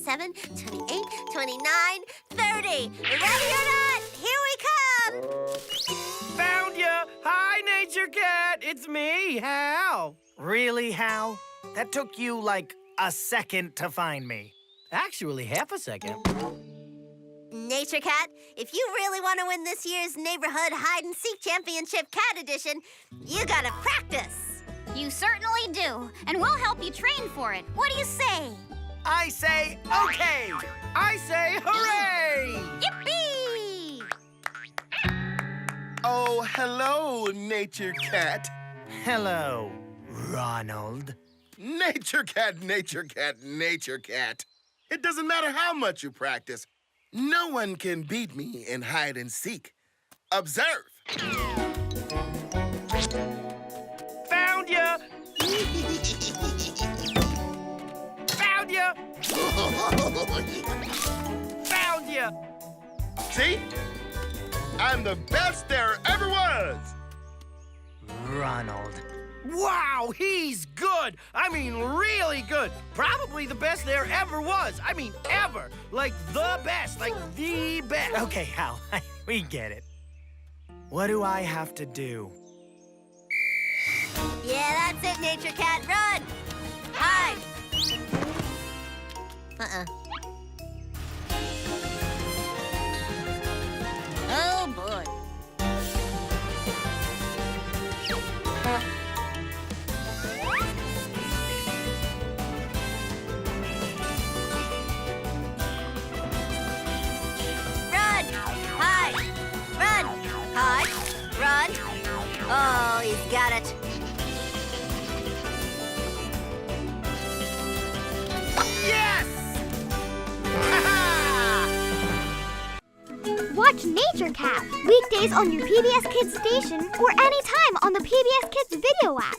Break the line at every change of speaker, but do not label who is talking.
27, 28, 29, 30. Ready or not, here we come!
Found ya! Hi, Nature Cat! It's me, Hal. Really, Hal? That took you like a second to find me. Actually, half a second.
Nature Cat, if you really want to win this year's Neighborhood Hide-and-Seek Championship Cat Edition, you gotta practice.
You certainly do, and we'll help you train for it. What do you say?
I say okay! I say hooray!
Yippee!
Oh, hello, Nature Cat.
Hello, Ronald.
Nature Cat, Nature Cat, Nature Cat. It doesn't matter how much you practice. No one can beat me in hide and seek. Observe.
Found ya! Found ya! Found ya!
See? I'm the best there ever was.
Ronald. Wow, he's good! I mean, really good! Probably the best there ever was. I mean, ever! Like, the best, like, the best. Okay, Hal, we get it. What do I have to do?
Yeah, that's it, Nature Cat. Run! Hide! Oh, boy. Run! Hide! Run! Hide! Run! Oh, he's got it.
Yes!
Watch Nature Cat weekdays on your PBS Kids station or anytime on the PBS Kids video app.